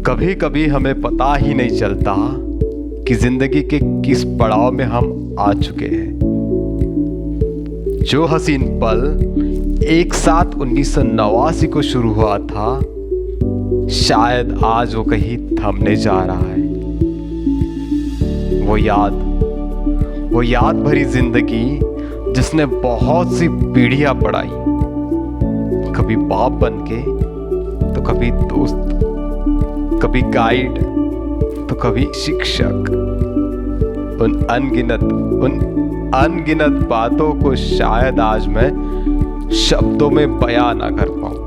कभी कभी हमें पता ही नहीं चलता कि जिंदगी के किस पड़ाव में हम आ चुके हैं। जो हसीन पल एक साथ 1989 को शुरू हुआ था, शायद आज वो कहीं थमने जा रहा है। वो याद भरी जिंदगी जिसने बहुत सी पीढ़ियां पढ़ाई, कभी बाप बनके तो कभी दोस्त, कभी गाइड तो कभी शिक्षक। उन अनगिनत बातों को शायद आज मैं शब्दों में बयां ना कर पाऊं।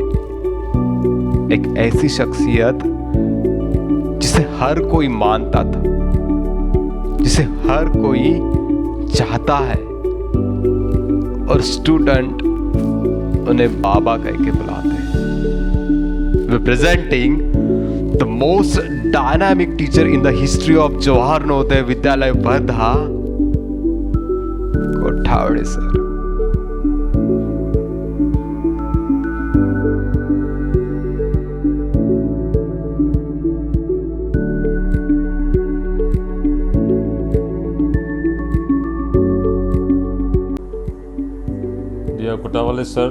एक ऐसी शख्सियत जिसे हर कोई मानता था, जिसे हर कोई चाहता है, और स्टूडेंट उन्हें बाबा कह के बुलाते हैं। Representing the most dynamic teacher in the history of Jawahar Navodaya Vidyalaya Wardha, Kothawade sir. Dear Kottawale sir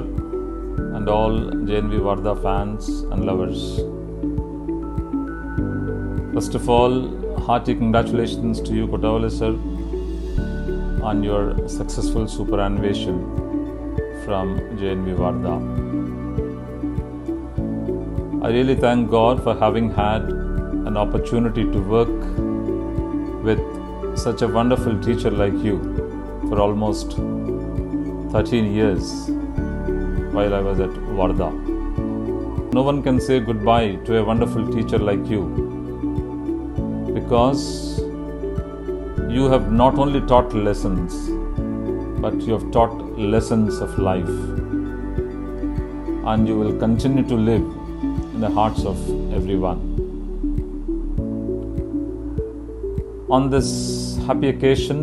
and all JNV Varda fans and lovers, first of all, hearty congratulations to you Kottawale sir on your successful superannuation from JNV Varda. I really thank God for having had an opportunity to work with such a wonderful teacher like you for almost 13 years while I was at Varda. No one can say goodbye to a wonderful teacher like you, because you have not only taught lessons, but you have taught lessons of life, and you will continue to live in the hearts of everyone. On this happy occasion,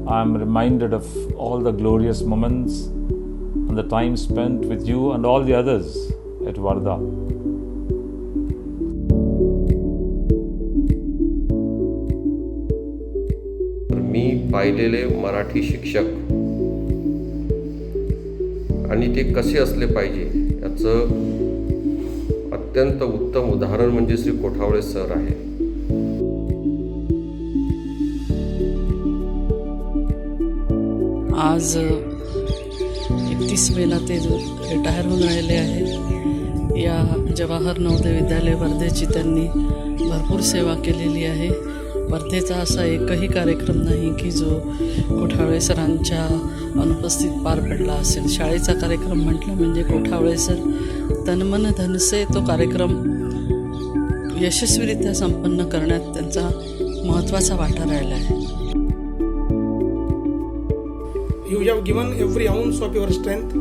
I am reminded of all the glorious moments and the time spent with you and all the others at Varda. मी पाहिलेले मराठी शिक्षक आणि ते कसे असले पाहिजे याचं अत्यंत उत्तम उदाहरण म्हणजे श्री कोठावळे सर आहे. आज 31 मेला ते रिटायर होऊन राहिले आहेत. या जवाहर नवोदय विद्यालय वर्धेची त्यांनी भरपूर सेवा केलेली आहे. वर्धेचा असा एकही कार्यक्रम नाही की जो कोठावळे सरांच्या अनुपस्थित पार पडला असेल. शाळेचा कार्यक्रम म्हटलं म्हणजे कोठावळे सर तनमन धनसे तो कार्यक्रम यशस्वीरित्या संपन्न करण्यात त्यांचा महत्त्वाचा वाटा राहिला आहे. You have given every ounce of your strength,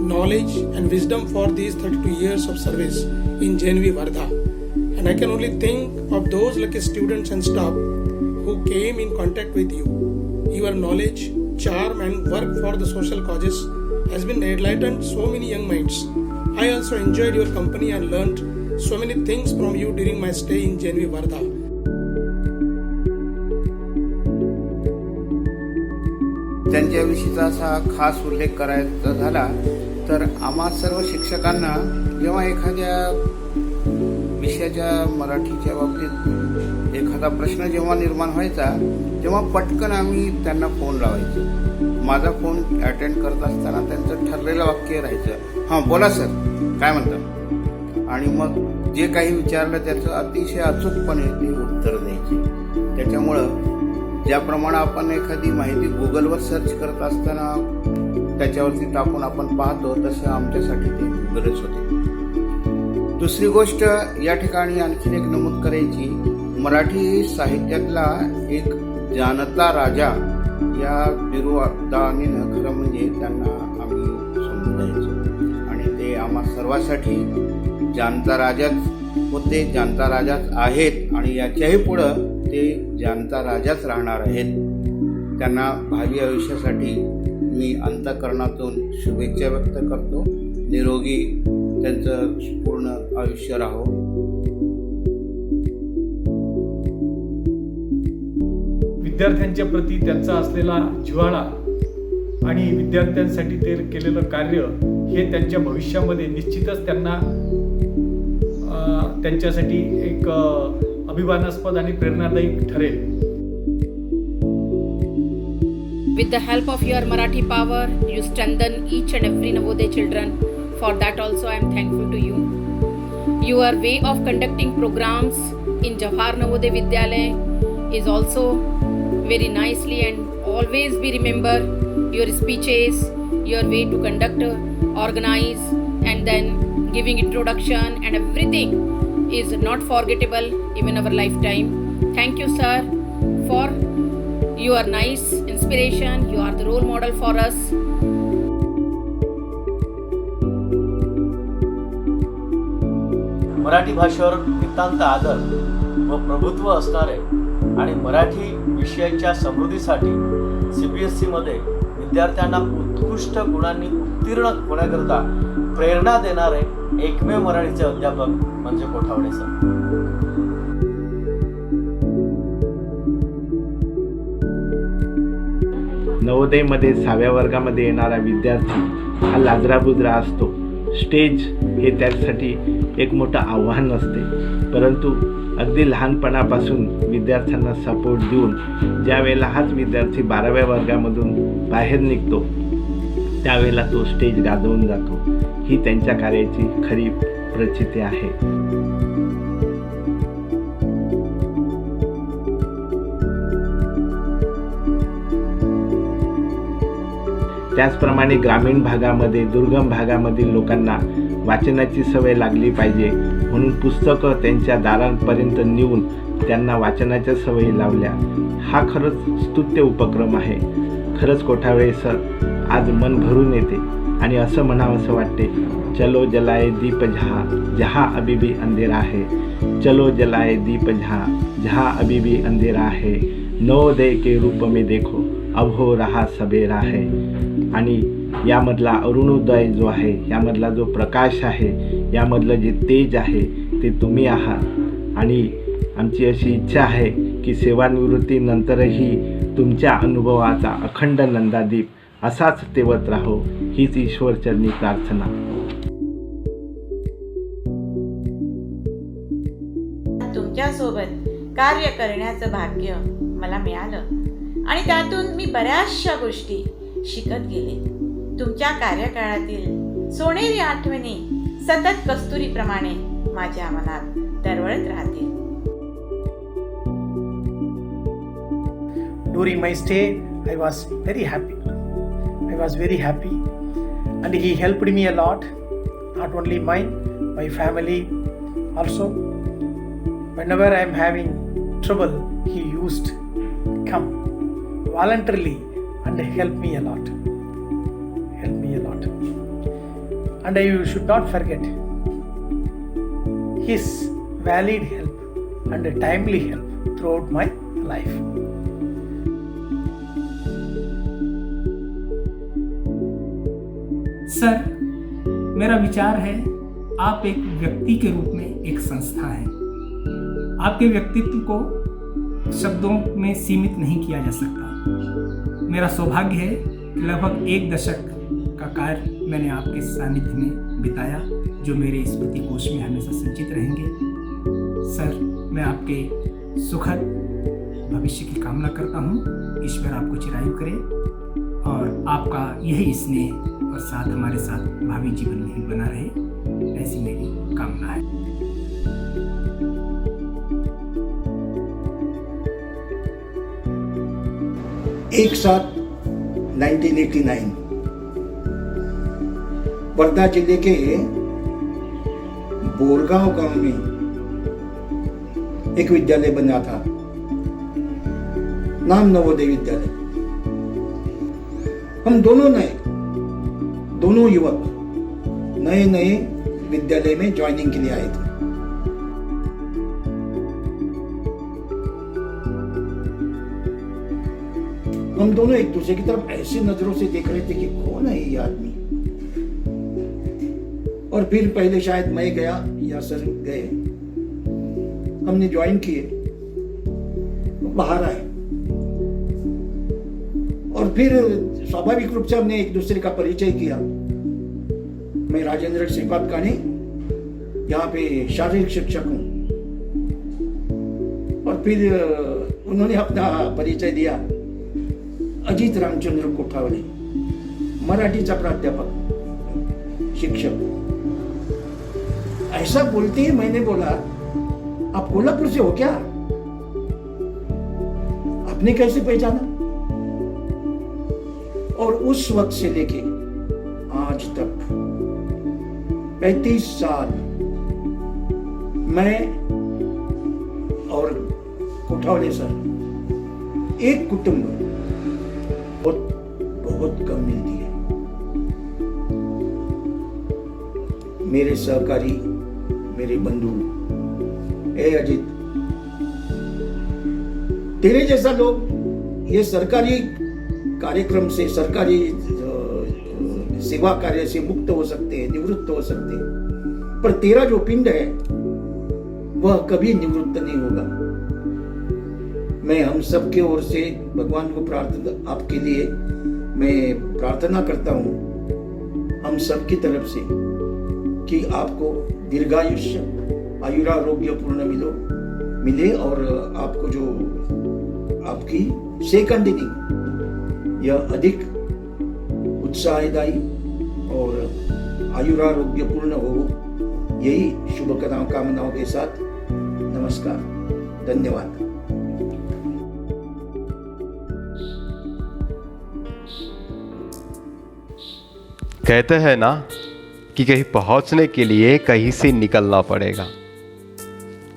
knowledge and wisdom for these 32 years of service in JNV Varda. And I can only think of those lucky students and staff who came in contact with you. Your knowledge, charm and work for the social causes has been enlightened so many young minds. I also enjoyed your company and learnt so many things from you during my stay in JNV Varda. त्यांच्याविषयीचा असा खास उल्लेख करायचा झाला तर आम्हा सर्व शिक्षकांना जेव्हा एखाद्या विषयाच्या मराठीच्या बाबतीत एखादा प्रश्न जेव्हा निर्माण व्हायचा तेव्हा पटकन आम्ही त्यांना फोन लावायचो. माझा फोन अटेंड करत असताना त्यांचं ठरलेलं वाक्य राहायचं, हां बोला सर काय म्हणतात, आणि मग जे काही विचारलं त्याचं अतिशय अचूकपणे ते उत्तर द्यायचे. त्याच्यामुळं ज्याप्रमाणे आपण एखादी माहिती गुगलवर सर्च करत असताना त्याच्यावरती टाकून आपण पाहतो तसं आमच्यासाठी ते गरज होते. दुसरी गोष्ट या ठिकाणी आणखीन एक नमूद करायची, मराठी साहित्यातला एक जानता राजा या बिरुदानीनं खरं म्हणजे त्यांना आम्ही संबोधायचो आणि ते आम्हा सर्वांसाठी जानता राजाच होते, जानता राजाच आहेत आणि याच्याही पुढं ते जानता राजाच राहणार आहेत. त्यांना भावी आयुष्यासाठी मी अंतःकरणातून शुभेच्छा व्यक्त करतो. निरोगी त्यांचं पूर्ण आयुष्य राहो. विद्यार्थ्यांच्या प्रती त्यांचा असलेला जिव्हाळा आणि विद्यार्थ्यांसाठी ते केलेलं कार्य हे त्यांच्या भविष्यामध्ये निश्चितच त्यांना त्यांच्यासाठी एक अभिमानास्पद आणि प्रेरणादायी ठरेल. With the help of your Marathi power, you strengthen each and every Navodaya children. For that also I am thankful to you. Your way of conducting programs in Jawahar Navodaya Vidyalaya is also very nicely and always be remember your speeches, your way to conduct, organize and then giving introduction and everything is not forgettable even our lifetime. Thank you sir for your nice inspiration. You are the role model for us. Marathi भाषेवर नितांत आदर व प्रभुत्व असणारे आणि मराठी विषयाच्या समृद्धीसाठी CBSE-मध्ये विद्यार्थ्यांना उत्कृष्ट गुणांनी उत्तीर्ण होण्याकरता प्रेरणा देणारे एकमेव मराठीचे अध्यापक म्हणजे कोठावडे सर. नवोदयमध्ये 6व्या वर्गामध्ये येणारा विद्यार्थी हा लाजराबुजरा असतो. स्टेज हे त्यासाठी एक मोठं आव्हान असते, परंतु अगदी लहानपणापासून विद्यार्थ्यांना सपोर्ट देऊन ज्या वेळेला हाच विद्यार्थी 12व्या वर्गामधून बाहेर निघतो त्यावेळेला तो स्टेज गाजवून जातो. ही त्यांच्या कार्याची खरी प्रचिती आहे. त्याचप्रमाणे ग्रामीण भागामध्ये दुर्गम भागामधील लोकांना वाचनाची सवय लागली पाहिजे म्हणून पुस्तकं त्यांच्या दारांपर्यंत नेऊन त्यांना वाचनाच्या सवयी लावल्या. हा खरंच स्तुत्य उपक्रम आहे. खरंच कोठावळे सर आज मन भरून येते आणि असं म्हणावंसं वाटते, चलो जलाए दीप जहाँ अभी भी अंधेरा है, चलो जलाए दीप जहाँ अभी भी अंधेरा है, नवोदय के रूप में देखो अब हो रहा सबेरा है. आणि यामधला अरुणोदय जो आहे, यामधला जो प्रकाश आहे, यामधलं जे तेज आहे ते तुम्ही आहात. आणि आमची अशी इच्छा आहे की सेवानिवृत्तीनंतरही तुमच्या अनुभवाचा अखंड नंदादीप असाच तेवत राहो, हीच ईश्वरचरणी प्रार्थना. तुमच्यासोबत कार्य करण्याचं भाग्य मला मिळालं आणि त्यातून मी बऱ्याचशा गोष्टी शिकत गेले. तुमच्या कार्यकाळातील सोनेरी आठवणी सतत कस्तुरीप्रमाणे माझ्या मनात दरवळत राहतील. During my stay, I was very happy. I was very happy, and he helped me a lot. Not only mine, my family also. Whenever I am having trouble, he used come voluntarily and help me a lot. And you should not forget his valid help and timely help throughout my life. Sir, मेरा विचार है आप एक व्यक्ति के रूप में एक संस्था है. आपके व्यक्तित्व को शब्दों में सीमित नहीं किया जा सकता. मेरा सौभाग्य है कि लगभग 1 दशक का कार्य मैंने आपके सानिध्य में बिताया, जो मेरे स्मृति कोश में हमेशा संचित रहेंगे. सर, मैं आपके सुखद भविष्य की कामना करता हूँ. ईश्वर आपको चिरायु करे और आपका यही स्नेह और साथ हमारे साथ भावी जीवन में ही बना रहे, ऐसी मेरी कामना है. एक साथ 1989 वर्धा जिले के बोरगांव गांव में एक विद्यालय बना था, नाम नवोदय विद्यालय. हम दोनों युवक नए विद्यालय में ज्वाइनिंग के लिए आए थे. हम दोनों एक दूसरे की तरफ ऐसी नजरों से देख रहे थे कि कौन है ये आदमी. और फिर पहले शायद मैं गया या सर गए, हमने ज्वाइन किए, बाहर आए और फिर स्वाभाविक रूप से हमने एक दूसरे का परिचय किया। मैं राजेंद्र श्रीपाद काने यहाँ पे शारीरिक शिक्षक हूँ। और फिर उन्होंने अपना परिचय दिया। अजीत रामचंद्र कोठावले, मराठीचा प्राध्यापक, शिक्षक। ऐसा बोलते ही मैंने बोला, आप कोल्हापुर से हो क्या? आपने कैसे पहचाना? और उस वक्त से लेके आज तक 35 साल मैं और कोठावले सर एक कुटुंब बहुत कम मिलती है। मेरे सहकारी, मेरे बंधु, अजित, तेरे जैसा लोग ये सरकारी कार्यक्रम से, सरकारी सेवा कार्य से मुक्त हो सकते हैं, निवृत्त हो सकते हैं, पर तेरा जो पिंड है वह कभी निवृत्त नहीं होगा। मैं हम सबके ओर से भगवान को प्रार्थना, आपके लिए मैं प्रार्थना करता हूं, हम सबकी तरफ से, कि आपको दीर्घायुष्य, आयुरारोग्य पूर्ण मिले और आपको जो आपकी सेकंड इनिंग यह अधिक उत्साहदायी और आयुरारोग्य पूर्ण हो, यही शुभकामनाओं के साथ नमस्कार, धन्यवाद। कहते हैं ना कि कहीं पहुंचने के लिए कहीं से निकलना पड़ेगा।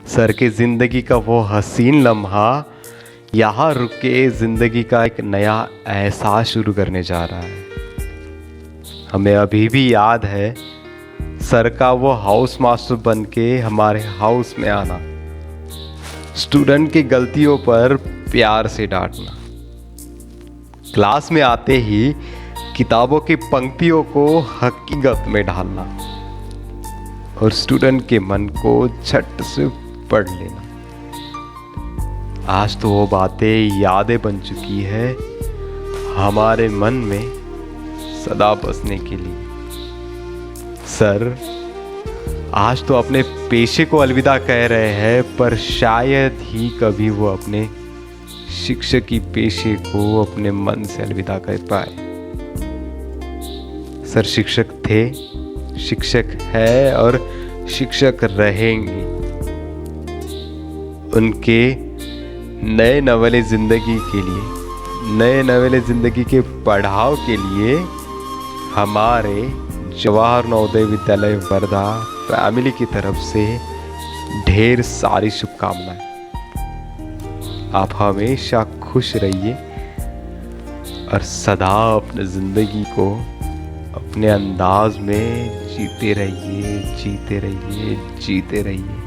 सर की जिंदगी का वो हसीन लम्हा यहाँ रुक के जिंदगी का एक नया एहसास शुरू करने जा रहा है। हमें अभी भी याद है सर का वो हाउस मास्टर बन के हमारे हाउस में आना, स्टूडेंट की गलतियों पर प्यार से डांटना, क्लास में आते ही किताबों की पंक्तियों को हकीकत में ढालना और स्टूडेंट के मन को झट से पढ़ लेना। आज तो वो बातें यादें बन चुकी है हमारे मन में सदा बसने के लिए। सर आज तो अपने पेशे को अलविदा कह रहे हैं, पर शायद ही कभी वो अपने शिक्षक की पेशे को अपने मन से अलविदा कह पाए। सर शिक्षक थे, शिक्षक है और शिक्षक रहेंगे। उनके नए नवेले जिंदगी के लिए, नए नवेले जिंदगी के पढ़ाव के लिए हमारे जवाहर नवोदय विद्यालय वर्धा फैमिली की तरफ से ढेर सारी शुभकामनाएं। आप हमेशा खुश रहिए और सदा अपने जिंदगी को अपने अंदाज में जीते रहिए, जीते रहिए, जीते रहिए।